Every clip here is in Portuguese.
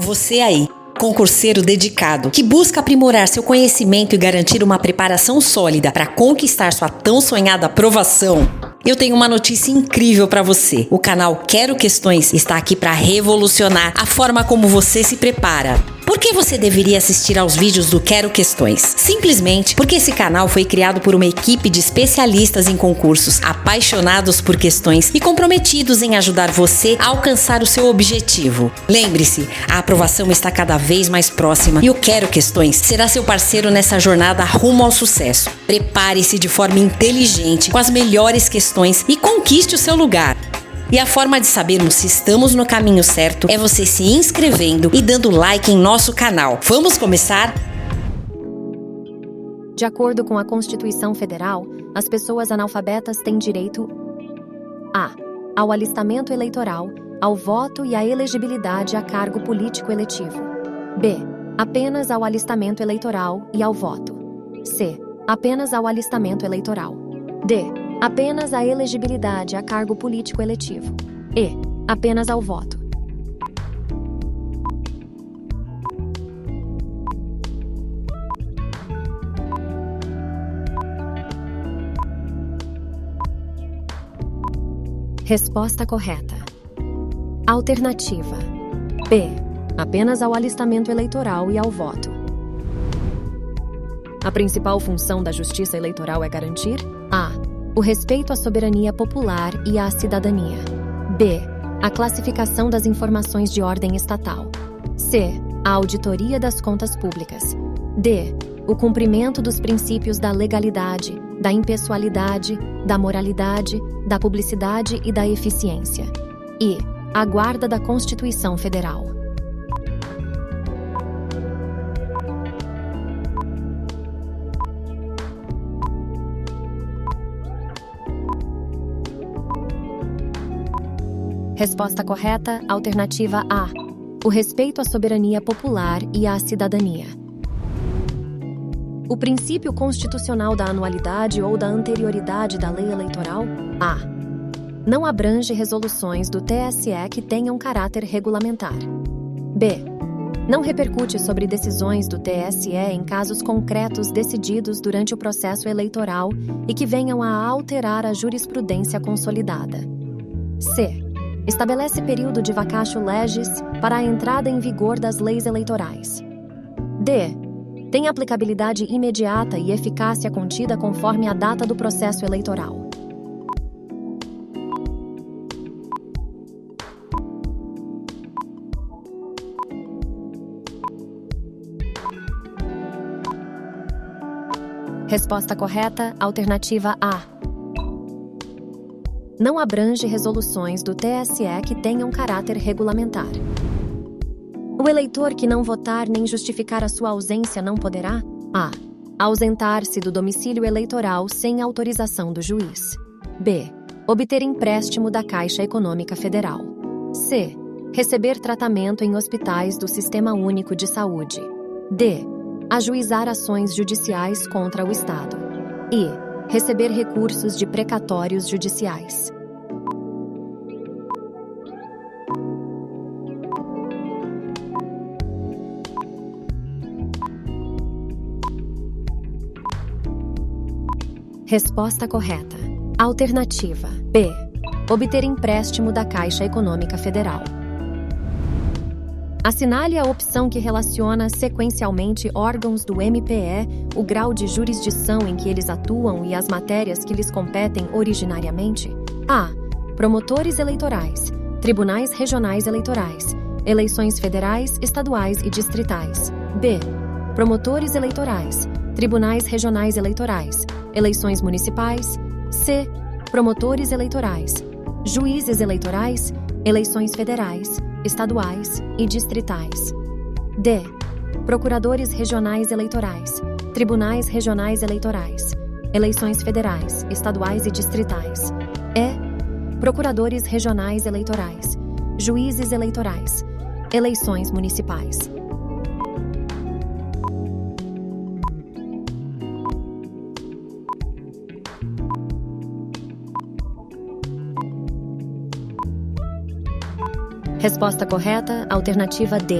Você aí, concurseiro dedicado, que busca aprimorar seu conhecimento e garantir uma preparação sólida para conquistar sua tão sonhada aprovação. Eu tenho uma notícia incrível para você. O canal Quero Questões está aqui para revolucionar a forma como você se prepara. Por que você deveria assistir aos vídeos do Quero Questões? Simplesmente porque esse canal foi criado por uma equipe de especialistas em concursos, apaixonados por questões e comprometidos em ajudar você a alcançar o seu objetivo. Lembre-se, a aprovação está cada vez mais próxima e o Quero Questões será seu parceiro nessa jornada rumo ao sucesso. Prepare-se de forma inteligente com as melhores questões e conquiste o seu lugar. E a forma de sabermos se estamos no caminho certo é você se inscrevendo e dando like em nosso canal. Vamos começar? De acordo com a Constituição Federal, as pessoas analfabetas têm direito a. Ao alistamento eleitoral, ao voto e à elegibilidade a cargo político eletivo. B. Apenas ao alistamento eleitoral e ao voto. C. Apenas ao alistamento eleitoral. D. Apenas à elegibilidade a cargo político eletivo. E. Apenas ao voto. Resposta correta. Alternativa B. Apenas ao alistamento eleitoral e ao voto. A principal função da Justiça Eleitoral é garantir a. O respeito à soberania popular e à cidadania. B. A classificação das informações de ordem estatal. C. A auditoria das contas públicas. D. O cumprimento dos princípios da legalidade, da impessoalidade, da moralidade, da publicidade e da eficiência. E. A guarda da Constituição Federal. Resposta correta, alternativa A. O respeito à soberania popular e à cidadania. O princípio constitucional da anualidade ou da anterioridade da lei eleitoral, A. Não abrange resoluções do TSE que tenham caráter regulamentar. B. Não repercute sobre decisões do TSE em casos concretos decididos durante o processo eleitoral e que venham a alterar a jurisprudência consolidada. C. Estabelece período de vacatio legis para a entrada em vigor das leis eleitorais. D. Tem aplicabilidade imediata e eficácia contida conforme a data do processo eleitoral. Resposta correta, alternativa A. Não abrange resoluções do TSE que tenham caráter regulamentar. O eleitor que não votar nem justificar a sua ausência não poderá a. Ausentar-se do domicílio eleitoral sem autorização do juiz. B. Obter empréstimo da Caixa Econômica Federal. C. Receber tratamento em hospitais do Sistema Único de Saúde. D. Ajuizar ações judiciais contra o Estado. E. Receber recursos de precatórios judiciais. Resposta correta. Alternativa B. Obter empréstimo da Caixa Econômica Federal. Assinale a opção que relaciona sequencialmente órgãos do MPE, o grau de jurisdição em que eles atuam e as matérias que lhes competem originariamente. A. Promotores eleitorais, tribunais regionais eleitorais, eleições federais, estaduais e distritais. B. Promotores eleitorais, tribunais regionais eleitorais, eleições municipais. C. Promotores eleitorais, juízes eleitorais, eleições federais, estaduais e distritais. D. Procuradores regionais eleitorais, tribunais regionais eleitorais, eleições federais, estaduais e distritais. E. Procuradores regionais eleitorais, juízes eleitorais, eleições municipais. Resposta correta, alternativa D.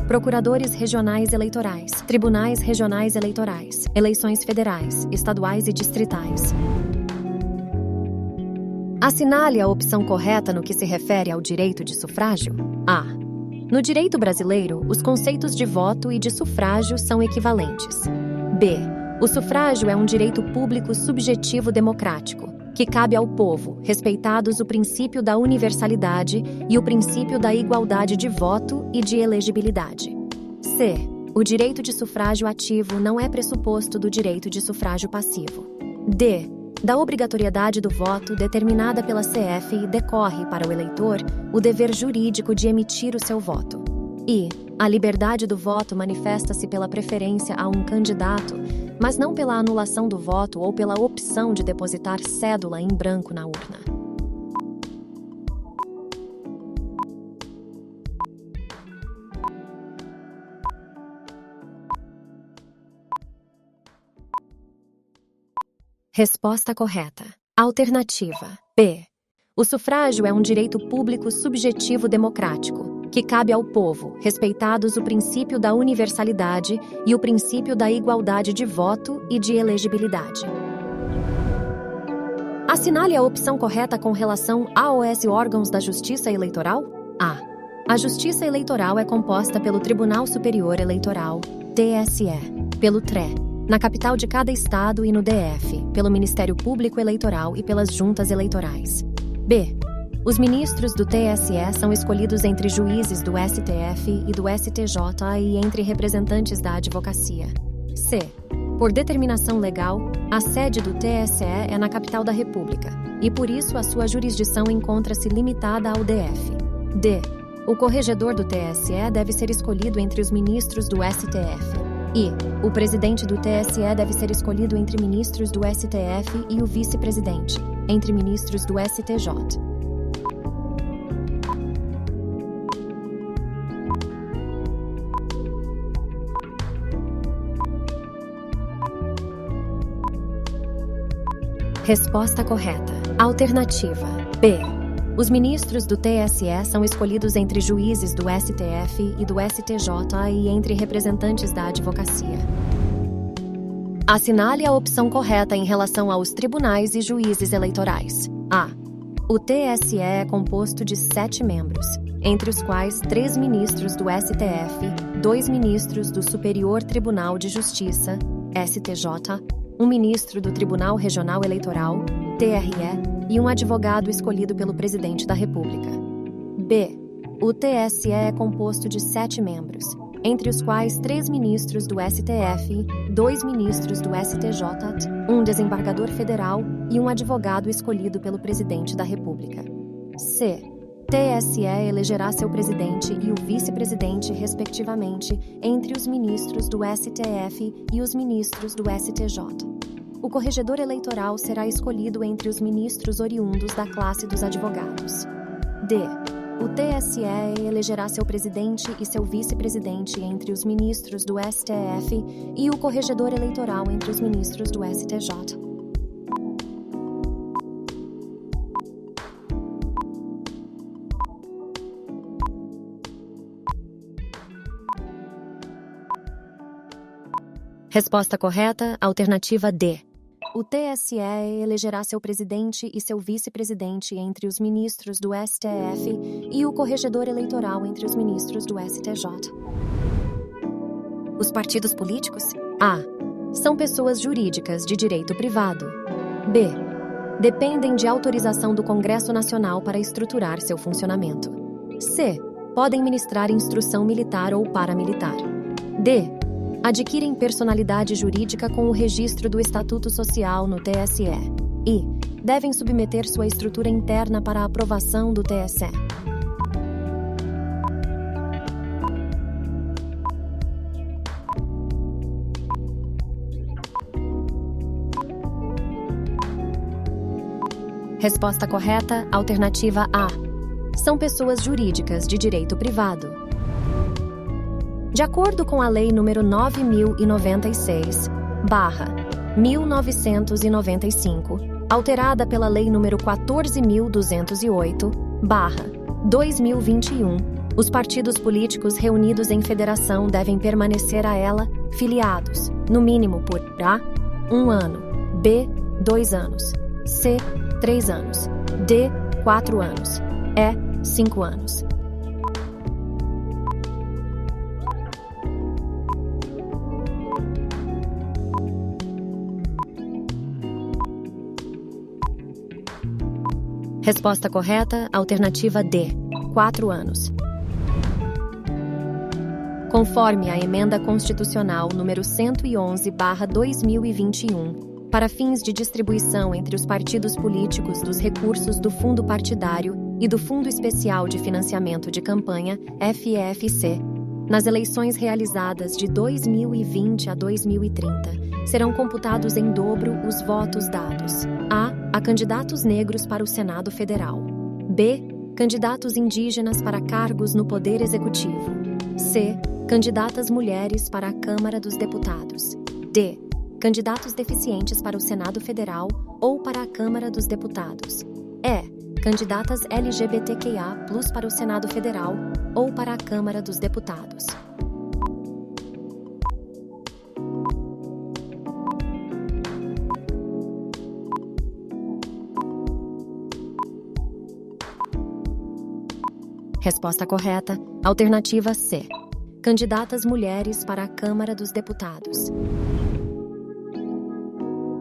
procuradores regionais eleitorais, tribunais regionais eleitorais, eleições federais, estaduais e distritais. Assinale a opção correta no que se refere ao direito de sufrágio. A. No direito brasileiro, os conceitos de voto e de sufrágio são equivalentes. B. O sufrágio é um direito público subjetivo democrático, que cabe ao povo, respeitados o princípio da universalidade e o princípio da igualdade de voto e de elegibilidade. C. O direito de sufrágio ativo não é pressuposto do direito de sufrágio passivo. D. Da obrigatoriedade do voto determinada pela CF decorre para o eleitor o dever jurídico de emitir o seu voto. E. A liberdade do voto manifesta-se pela preferência a um candidato, mas não pela anulação do voto ou pela opção de depositar cédula em branco na urna. Resposta correta. Alternativa B. O sufrágio é um direito público subjetivo democrático, que cabe ao povo, respeitados o princípio da universalidade e o princípio da igualdade de voto e de elegibilidade. Assinale a opção correta com relação aos órgãos da Justiça Eleitoral. A. A Justiça Eleitoral é composta pelo Tribunal Superior Eleitoral, TSE, pelo TRE, na capital de cada estado e no DF, pelo Ministério Público Eleitoral e pelas juntas eleitorais. B. Os ministros do TSE são escolhidos entre juízes do STF e do STJ e entre representantes da advocacia. C. Por determinação legal, a sede do TSE é na capital da República, e por isso a sua jurisdição encontra-se limitada ao DF. D. O corregedor do TSE deve ser escolhido entre os ministros do STF. E. O presidente do TSE deve ser escolhido entre ministros do STF e o vice-presidente, entre ministros do STJ. Resposta correta. Alternativa B. Os ministros do TSE são escolhidos entre juízes do STF e do STJ e entre representantes da advocacia. Assinale a opção correta em relação aos tribunais e juízes eleitorais. A. O TSE é composto de 7 membros, entre os quais 3 ministros do STF, 2 ministros do Superior Tribunal de Justiça, STJ, um ministro do Tribunal Regional Eleitoral, TRE, e um advogado escolhido pelo Presidente da República. B. O TSE é composto de 7 membros, entre os quais 3 ministros do STF, 2 ministros do STJ, um desembargador federal e um advogado escolhido pelo Presidente da República. C. TSE elegerá seu presidente e o vice-presidente, respectivamente, entre os ministros do STF e os ministros do STJ. O corregedor eleitoral será escolhido entre os ministros oriundos da classe dos advogados. D. O TSE elegerá seu presidente e seu vice-presidente entre os ministros do STF e o corregedor eleitoral entre os ministros do STJ. Resposta correta, alternativa D. O TSE elegerá seu presidente e seu vice-presidente entre os ministros do STF e o corregedor eleitoral entre os ministros do STJ. Os partidos políticos? A. São pessoas jurídicas de direito privado. B. Dependem de autorização do Congresso Nacional para estruturar seu funcionamento. C. Podem ministrar instrução militar ou paramilitar. D. Adquirem personalidade jurídica com o registro do Estatuto Social no TSE e devem submeter sua estrutura interna para a aprovação do TSE. Resposta correta, alternativa A. São pessoas jurídicas de direito privado. De acordo com a Lei nº 9.096/1995, alterada pela Lei nº 14.208/2021, Os partidos políticos reunidos em federação devem permanecer a ela filiados, no mínimo por A. 1 ano, B. 2 anos, C. 3 anos, D. 4 anos, E. 5 anos. Resposta correta, alternativa D. 4 anos. Conforme a Emenda Constitucional número 111/2021, para fins de distribuição entre os partidos políticos dos recursos do Fundo Partidário e do Fundo Especial de Financiamento de Campanha, FEFC, nas eleições realizadas de 2020 a 2030, serão computados em dobro os votos dados: a candidatos negros para o Senado Federal, b. candidatos indígenas para cargos no Poder Executivo, c. candidatas mulheres para a Câmara dos Deputados, d. candidatos deficientes para o Senado Federal ou para a Câmara dos Deputados, e. candidatas LGBTQIA+ para o Senado Federal ou para a Câmara dos Deputados. Resposta correta, alternativa C. Candidatas mulheres para a Câmara dos Deputados.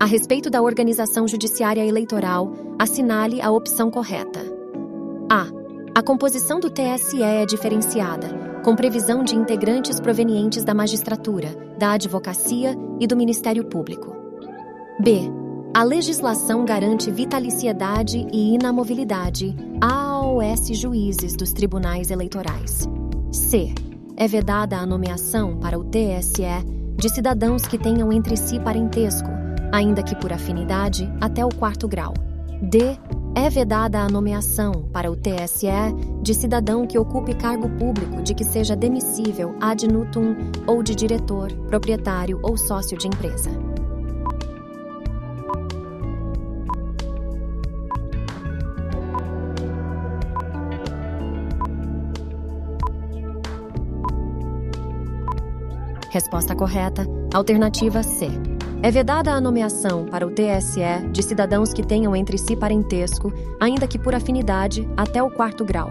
A respeito da organização judiciária eleitoral, assinale a opção correta. A. A composição do TSE é diferenciada, com previsão de integrantes provenientes da magistratura, da advocacia e do Ministério Público. B. A legislação garante vitaliciedade e inamovilidade aos juízes dos tribunais eleitorais. C. É vedada a nomeação para o TSE de cidadãos que tenham entre si parentesco, ainda que por afinidade, até o 4º grau. D. É vedada a nomeação para o TSE de cidadão que ocupe cargo público de que seja demissível ad nutum ou de diretor, proprietário ou sócio de empresa. Resposta correta, alternativa C. É vedada a nomeação para o TSE de cidadãos que tenham entre si parentesco, ainda que por afinidade, até o 4º grau.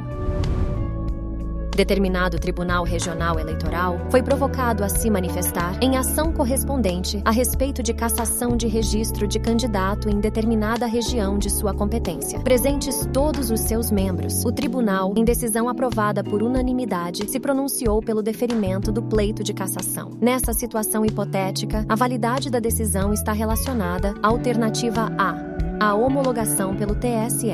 Determinado Tribunal Regional Eleitoral foi provocado a se manifestar em ação correspondente a respeito de cassação de registro de candidato em determinada região de sua competência. Presentes todos os seus membros, o tribunal, em decisão aprovada por unanimidade, se pronunciou pelo deferimento do pleito de cassação. Nessa situação hipotética, a validade da decisão está relacionada à alternativa A, a homologação pelo TSE,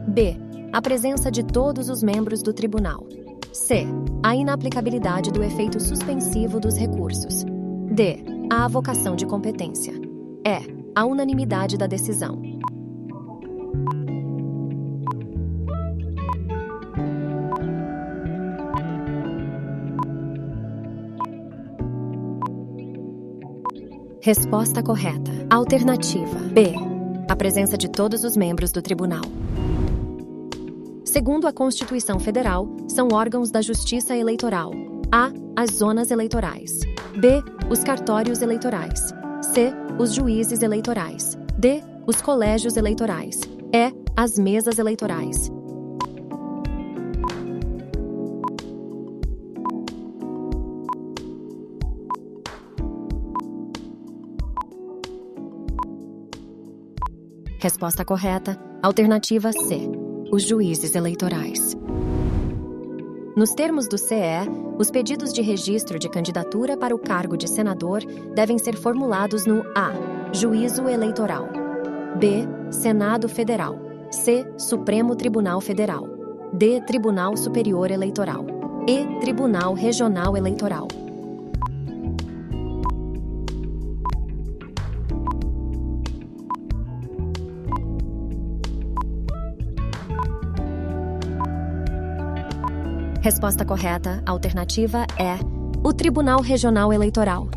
B, a presença de todos os membros do tribunal, C. A inaplicabilidade do efeito suspensivo dos recursos. D. A avocação de competência. E. A unanimidade da decisão. Resposta correta. Alternativa B. A presença de todos os membros do tribunal. Segundo a Constituição Federal, são órgãos da Justiça Eleitoral: A. As zonas eleitorais, B. Os cartórios eleitorais, C. Os juízes eleitorais, D. Os colégios eleitorais, E. As mesas eleitorais. Resposta correta, alternativa C. Os juízes eleitorais. Nos termos do CE, os pedidos de registro de candidatura para o cargo de senador devem ser formulados no A. Juízo Eleitoral, B. Senado Federal, C. Supremo Tribunal Federal, D. Tribunal Superior Eleitoral, E. Tribunal Regional Eleitoral. Resposta correta, alternativa é o Tribunal Regional Eleitoral.